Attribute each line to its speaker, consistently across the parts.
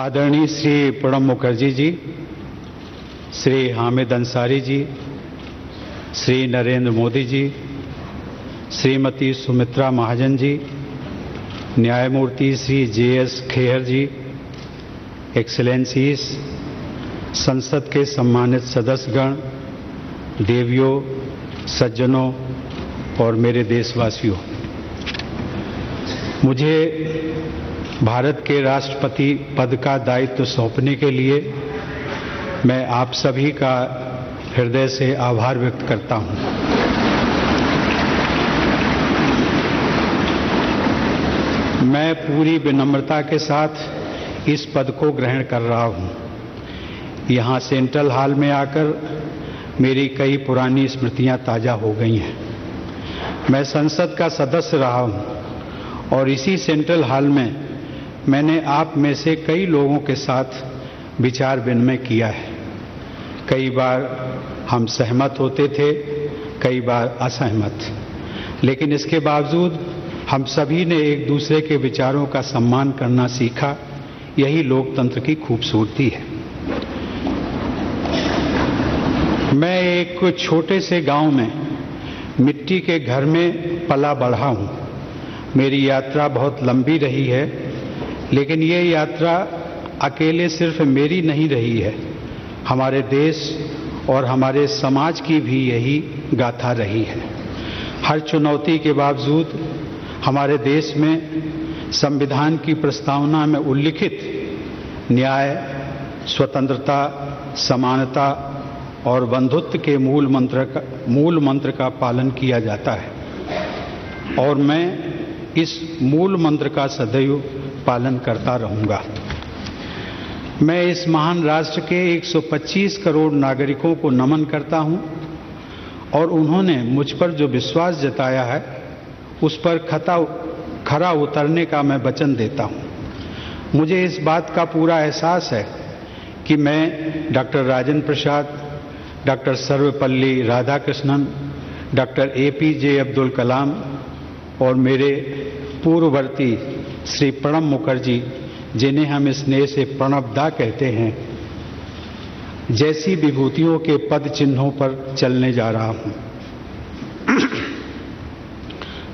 Speaker 1: आदरणीय श्री प्रणब मुखर्जी जी, श्री हामिद अंसारी जी, श्री नरेंद्र मोदी जी, श्रीमती सुमित्रा महाजन जी, न्यायमूर्ति श्री जे.एस. खेहर जी, एक्सेलेंसीज, संसद के सम्मानित सदस्यगण, देवियों, सज्जनों और मेरे देशवासियों, मुझे भारत के राष्ट्रपति पद का दायित्व सौंपने के लिए मैं आप सभी का हृदय से आभार व्यक्त करता हूं। मैं पूरी विनम्रता के साथ इस पद को ग्रहण कर रहा हूं। यहां सेंट्रल हॉल में आकर मेरी कई पुरानी स्मृतियां ताजा हो गई हैं। मैं संसद का सदस्य रहा हूं और इसी सेंट्रल हॉल में मैंने आप में से कई लोगों के साथ विचार विनिमय किया है। कई बार हम सहमत होते थे, कई बार असहमत, लेकिन इसके बावजूद हम सभी ने एक दूसरे के विचारों का सम्मान करना सीखा। यही लोकतंत्र की खूबसूरती है। मैं एक छोटे से गांव में मिट्टी के घर में पला बढ़ा हूं। मेरी यात्रा बहुत लंबी रही है, लेकिन ये यात्रा अकेले सिर्फ मेरी नहीं रही है। हमारे देश और हमारे समाज की भी यही गाथा रही है। हर चुनौती के बावजूद हमारे देश में संविधान की प्रस्तावना में उल्लिखित न्याय, स्वतंत्रता, समानता और बंधुत्व के मूल मंत्र का पालन किया जाता है और मैं इस मूल मंत्र का सदैव पालन करता रहूंगा। मैं इस महान राष्ट्र के 125 करोड़ नागरिकों को नमन करता हूं और उन्होंने मुझ पर जो विश्वास जताया है उस पर खरा उतरने का मैं वचन देता हूं। मुझे इस बात का पूरा एहसास है कि मैं doctor Rajendra Prasad, doctor Sarvepalli Radhakrishnan, doctor APJ. Abdul Kalam और मेरे पूर्ववर्ती श्री प्रणब मुखर्जी, जिन्हें हम स्नेह से प्रणब दा कहते हैं, जैसी विभूतियों के पद चिन्हों पर चलने जा रहा हूं।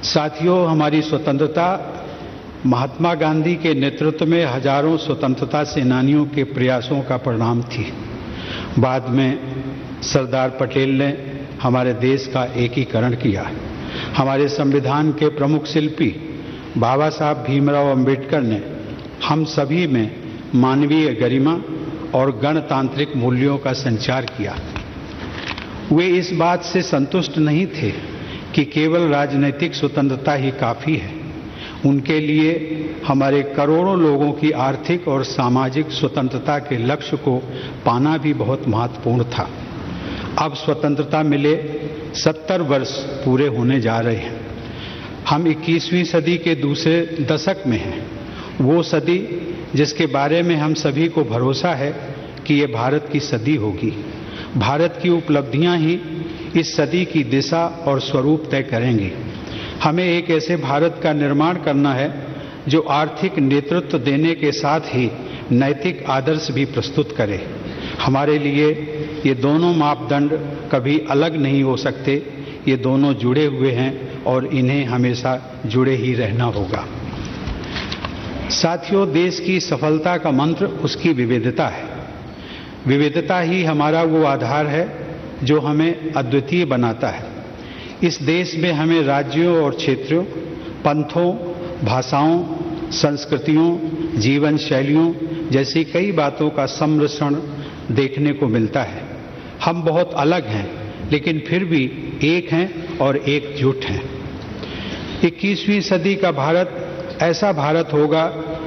Speaker 1: साथियों, हमारी स्वतंत्रता महात्मा गांधी के नेतृत्व में हजारों स्वतंत्रता सेनानियों के प्रयासों का परिणाम थी। बाद में सरदार पटेल ने हमारे देश का एकीकरण किया। हमारे संविधान के प्रमुख शिल्पी बाबा साहब भीमराव अंबेडकर ने हम सभी में मानवीय गरिमा और गणतांत्रिक मूल्यों का संचार किया। वे इस बात से संतुष्ट नहीं थे कि केवल राजनीतिक स्वतंत्रता ही काफी है। उनके लिए हमारे करोड़ों लोगों की आर्थिक और सामाजिक स्वतंत्रता के लक्ष्य को पाना भी बहुत महत्वपूर्ण था। अब स्वतंत्रता मिले 70 वर्ष पूरे होने जा रहे हैं। हम 21वीं सदी के दूसरे दशक में हैं। वो सदी जिसके बारे में हम सभी को भरोसा है कि ये भारत की सदी होगी। भारत की उपलब्धियां ही इस सदी की दिशा और स्वरूप तय करेंगी। हमें एक ऐसे भारत का निर्माण करना है जो आर्थिक नेतृत्व देने के साथ ही नैतिक आदर्श भी प्रस्तुत करे। हमारे लिए ये दोनों मापदंड कभी अलग नहीं हो सकते। ये दोनों जुड़े हुए हैं और इन्हें हमेशा जुड़े ही रहना होगा। साथियों, देश की सफलता का मंत्र उसकी विविधता है। विविधता ही हमारा वो आधार है जो हमें अद्वितीय बनाता है। इस देश में हमें राज्यों और क्षेत्रों, पंथों, भाषाओं, संस्कृतियों, जीवन शैलियों जैसी कई बातों का सम्मिश्रण देखने को मिलता है। हम बहुत अलग हैं, लेकिन फिर भी एक हैं और एकजुट हैं। 21वीं सदी का भारत ऐसा भारत होगा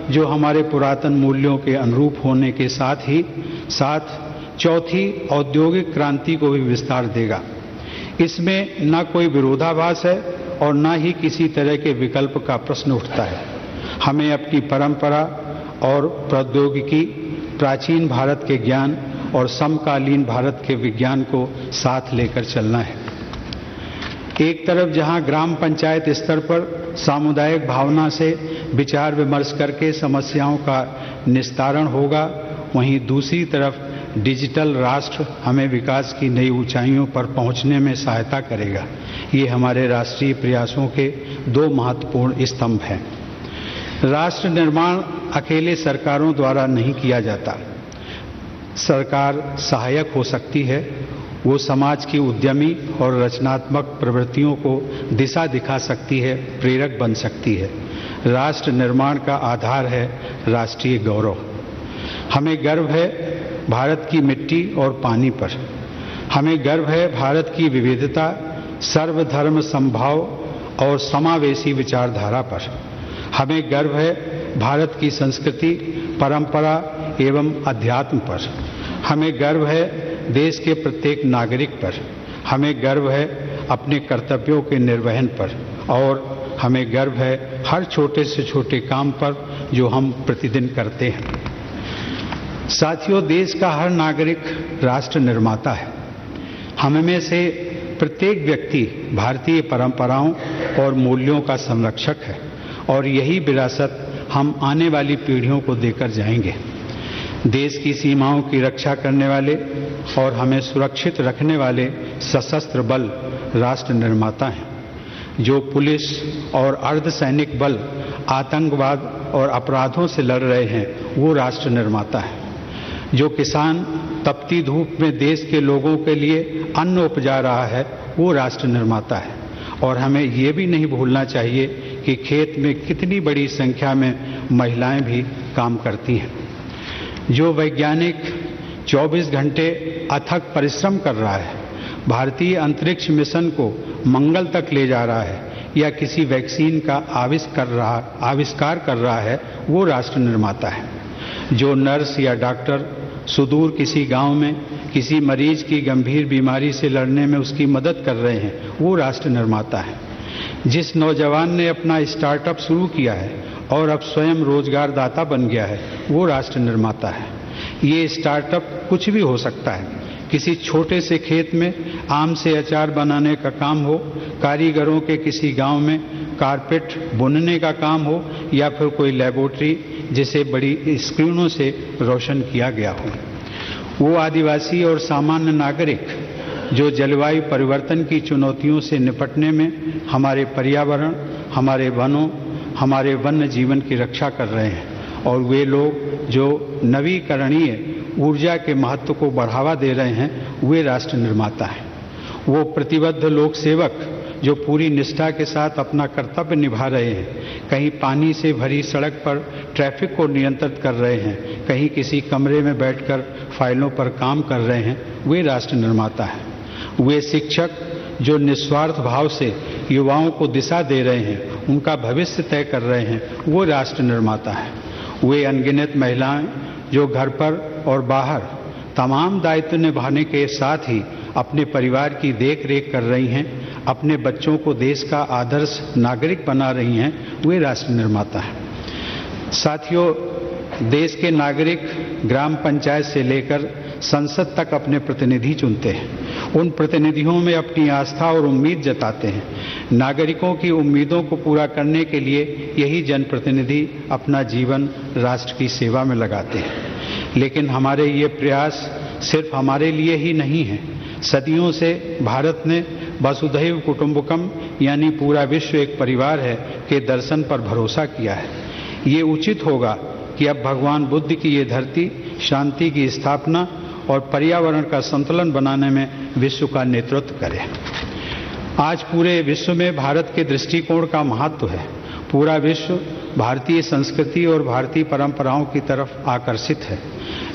Speaker 1: जो हमारे पुरातन मूल्यों के अनुरूप होने के साथ ही चौथी औद्योगिक क्रांति को भी विस्तार देगा। इसमें न कोई विरोधाभास है और न ही किसी तरह के विकल्प का प्रश्न उठता है। हमें अपनी परंपरा और प्रौद्योगिकी, प्राचीन भारत के ज्ञान और समकालीन भारत के विज्ञान को साथ लेकर चलना है। एक तरफ जहां ग्राम पंचायत स्तर पर सामुदायिक भावना से विचार विमर्श करके समस्याओं का निस्तारण होगा, वहीं दूसरी तरफ डिजिटल राष्ट्र हमें विकास की नई ऊंचाइयों पर पहुंचने में सहायता करेगा। ये हमारे राष्ट्रीय प्रयासों के दो महत्वपूर्ण स्तंभ हैं। राष्ट्र निर्माण अकेले सरकारों द्वारा नहीं किया जाता। सरकार सहायक हो सकती है, वो समाज की उद्यमी और रचनात्मक प्रवृत्तियों को दिशा दिखा सकती है, प्रेरक बन सकती है। राष्ट्र निर्माण का आधार है राष्ट्रीय गौरव। हमें गर्व है भारत की मिट्टी और पानी पर। हमें गर्व है भारत की विविधता, सर्वधर्म समभाव और समावेशी विचारधारा पर। हमें गर्व है भारत की संस्कृति, परंपरा एवं अध्यात्म पर। हमें गर्व है देश के प्रत्येक नागरिक पर। हमें गर्व है अपने कर्तव्यों के निर्वहन पर और हमें गर्व है हर छोटे से छोटे काम पर जो हम प्रतिदिन करते हैं। साथियों, देश का हर नागरिक राष्ट्र निर्माता है। हम में से प्रत्येक व्यक्ति भारतीय परंपराओं और मूल्यों का संरक्षक है और यही विरासत हम आने वाली पीढ़ियों को देकर जाएंगे। देश की सीमाओं की रक्षा करने वाले और हमें सुरक्षित रखने वाले सशस्त्र बल राष्ट्र निर्माता हैं। जो पुलिस और अर्धसैनिक बल आतंकवाद और अपराधों से लड़ रहे हैं, वो राष्ट्र निर्माता है। जो किसान तपती धूप में देश के लोगों के लिए अन्न उपजा रहा है, वो राष्ट्र निर्माता है। और हमें ये भी नहीं भूलना चाहिए कि खेत में कितनी बड़ी संख्या में महिलाएं भी काम करती हैं। जो वैज्ञानिक 24 घंटे अथक परिश्रम कर रहा है, भारतीय अंतरिक्ष मिशन को मंगल तक ले जा रहा है या किसी वैक्सीन का आविष्कार कर रहा है, वो राष्ट्र निर्माता है। जो नर्स या डॉक्टर सुदूर किसी गांव में किसी मरीज की गंभीर बीमारी से लड़ने में उसकी मदद कर रहे हैं, वो राष्ट्र निर्माता है। जिस नौजवान ने अपना स्टार्टअप शुरू किया है और अब स्वयं रोजगार दाता बन गया है, वो राष्ट्र निर्माता है। ये स्टार्टअप कुछ भी हो सकता है। किसी छोटे से खेत में आम से अचार बनाने का काम हो, कारीगरों के किसी गांव में कारपेट बुनने का काम हो या फिर कोई लेबोरेटरी जिसे बड़ी स्क्रीनों से रोशन किया गया हो। वो आदिवासी और सामान्य नागरिक जो जलवायु परिवर्तन की चुनौतियों से निपटने में हमारे पर्यावरण, हमारे वनों, हमारे वन्य जीवन की रक्षा कर रहे हैं। और वे लोग जो नवीकरणीय ऊर्जा के महत्व को बढ़ावा दे रहे हैं, वे राष्ट्र निर्माता हैं। वो प्रतिबद्ध लोक सेवक जो पूरी निष्ठा के साथ अपना कर्तव्य निभा रहे हैं, कहीं पानी से भरी सड़क पर ट्रैफिक को नियंत्रित कर रहे हैं, कहीं किसी कमरे में बैठकर फाइलों पर काम कर रहे हैं, वे राष्ट्र निर्माता हैं। वे शिक्षक जो निस्वार्थ भाव से युवाओं को दिशा दे रहे हैं, उनका भविष्य तय कर रहे हैं, वो राष्ट्र निर्माता है। वे अनगिनत महिलाएं जो घर पर और बाहर तमाम दायित्व निभाने के साथ ही अपने परिवार की देख रेख कर रही हैं, अपने बच्चों को देश का आदर्श नागरिक बना रही हैं, वे राष्ट्र निर्माता हैं। साथियों, देश के नागरिक ग्राम पंचायत से लेकर संसद तक अपने प्रतिनिधि चुनते हैं। उन प्रतिनिधियों में अपनी आस्था और उम्मीद जताते हैं। नागरिकों की उम्मीदों को पूरा करने के लिए यही जनप्रतिनिधि अपना जीवन राष्ट्र की सेवा में लगाते हैं। लेकिन हमारे ये प्रयास सिर्फ हमारे लिए ही नहीं है। सदियों से भारत ने वसुधैव कुटुंबकम यानी पूरा विश्व एक परिवार है के दर्शन पर भरोसा किया है। ये उचित होगा कि अब भगवान बुद्ध की ये धरती शांति की स्थापना और पर्यावरण का संतुलन बनाने में विश्व का नेतृत्व करे। आज पूरे विश्व में भारत के दृष्टिकोण का महत्व है। पूरा विश्व भारतीय संस्कृति और भारतीय परंपराओं की तरफ आकर्षित है।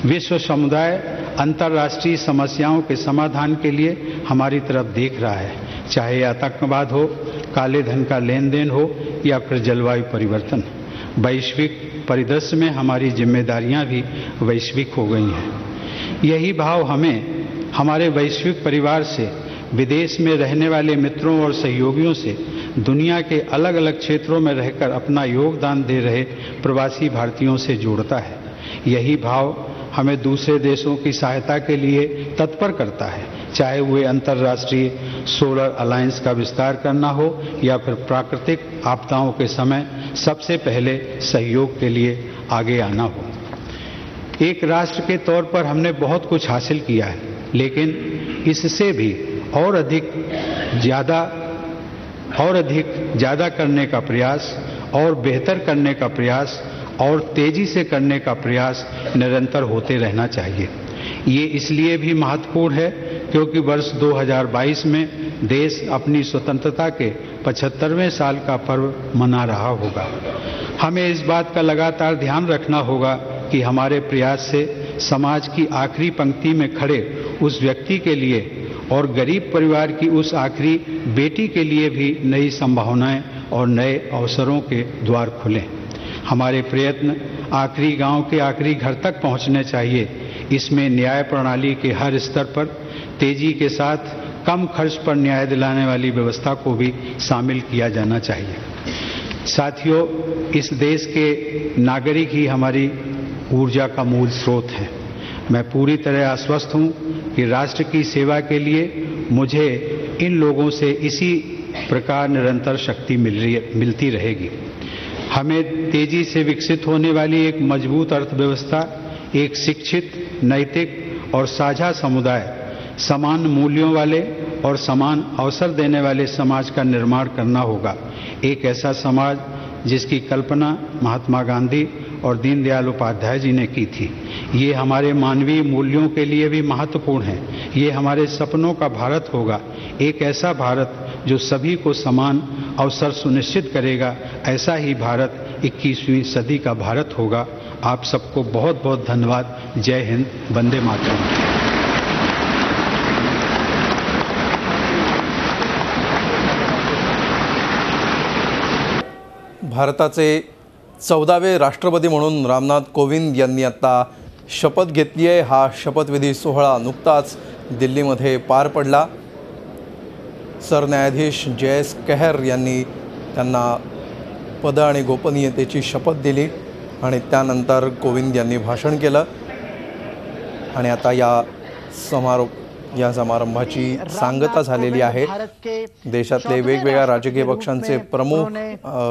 Speaker 1: विश्व समुदाय अंतर्राष्ट्रीय समस्याओं के समाधान के लिए हमारी तरफ देख रहा है, चाहे आतंकवाद हो, काले धन का लेन देन हो या फिर जलवायु परिवर्तन। वैश्विक परिदृश्य में हमारी जिम्मेदारियां भी वैश्विक हो गई हैं। यही भाव हमें हमारे वैश्विक परिवार से, विदेश में रहने वाले मित्रों और सहयोगियों से, दुनिया के अलग अलग क्षेत्रों में रहकर अपना योगदान दे रहे प्रवासी भारतीयों से जोड़ता है। यही भाव हमें दूसरे देशों की सहायता के लिए तत्पर करता है, चाहे हुए अंतर्राष्ट्रीय सोलर अलायंस का विस्तार करना हो या फिर प्राकृतिक आपदाओं के समय सबसे पहले सहयोग के लिए आगे आना हो। एक राष्ट्र के तौर पर हमने बहुत कुछ हासिल किया है, लेकिन इससे भी और अधिक ज्यादा करने का प्रयास और बेहतर करने का प्रयास और तेजी से करने का प्रयास निरंतर होते रहना चाहिए। ये इसलिए भी महत्वपूर्ण है क्योंकि वर्ष 2022 में देश अपनी स्वतंत्रता के 75वें साल का पर्व मना रहा होगा। हमें इस बात का लगातार ध्यान रखना होगा कि हमारे प्रयास से समाज की आखिरी पंक्ति में खड़े उस व्यक्ति के लिए और गरीब परिवार की उस आखिरी बेटी के लिए भी नई संभावनाएं और नए अवसरों के द्वार खुलें। हमारे प्रयत्न आखिरी गांव के आखिरी घर तक पहुंचने चाहिए। इसमें न्याय प्रणाली के हर स्तर पर तेजी के साथ कम खर्च पर न्याय दिलाने वाली व्यवस्था को भी शामिल किया जाना चाहिए। साथियों, इस देश के नागरिक ही हमारी ऊर्जा का मूल स्रोत हैं। मैं पूरी तरह आश्वस्त हूं कि राष्ट्र की सेवा के लिए मुझे इन लोगों से इसी प्रकार निरंतर शक्ति मिलती रहेगी। हमें तेजी से विकसित होने वाली एक मजबूत अर्थव्यवस्था, एक शिक्षित, नैतिक और साझा समुदाय, समान मूल्यों वाले और समान अवसर देने वाले समाज का निर्माण करना होगा। एक ऐसा समाज जिसकी कल्पना महात्मा गांधी और दीनदयाल उपाध्याय जी ने की थी। ये हमारे मानवीय मूल्यों के लिए भी महत्वपूर्ण है। ये हमारे सपनों का भारत होगा, एक ऐसा भारत जो सभी को समान अवसर सुनिश्चित करेगा। ऐसा ही भारत 21वीं सदी का भारत होगा। आप सबको बहुत बहुत धन्यवाद। जय हिंद, वंदे मातरम।
Speaker 2: भारताचे 14वे राष्ट्रपती म्हणून रामनाथ कोविंद यांनी आता शपथ घेतली आहे। हा शपथविधी सोहळा नुकताच दिल्लीमध्ये पार पडला। सरन्यायाधीश जयस कहेर यांनी त्यांना पद आणि गोपनीयतेची शपथ दिली आणि त्यानंतर कोविंद यांनी भाषण केलं आणि आता या समारंभाची सांगता झालेली आहे। देशातले वेगवेगळ्या राजकीय पक्षांचे प्रमुख,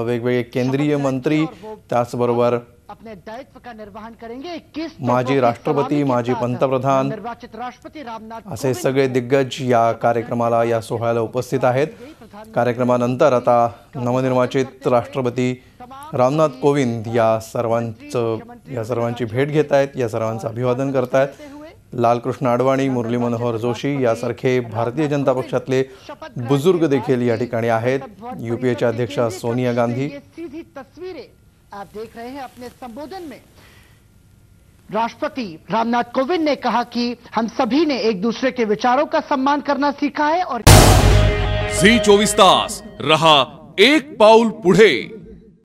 Speaker 2: वेगवेगळे केंद्रीय मंत्री, त्याचबरोबर माजी राष्ट्रपती, माजी पंतप्रधान असे सगळे दिग्गज या कार्यक्रमाला, या सोहळ्याला उपस्थित आहेत। कार्यक्रमानंतर आता नवनिर्वाचित राष्ट्रपती रामनाथ कोविंद या सर्वांची भेट घेत आहेत, या सर्वांचं अभिवादन करत आहेत। लालकृष्ण अडवाणी, मुरली मनोहर जोशी यासारखे भारतीय जनता पक्षातले बुजुर्ग देखील या ठिकाणी आहेत। यूपीएच्या अध्यक्षा सोनिया गांधी।
Speaker 3: सीधी तस्वीरें आप देख रहे हैं। अपने संबोधन में राष्ट्रपति रामनाथ कोविंद ने कहा कि हम सभी ने एक दूसरे के विचारों का सम्मान करना सीखा है और
Speaker 4: झी 24 तास रहा एक पाऊल पुढे।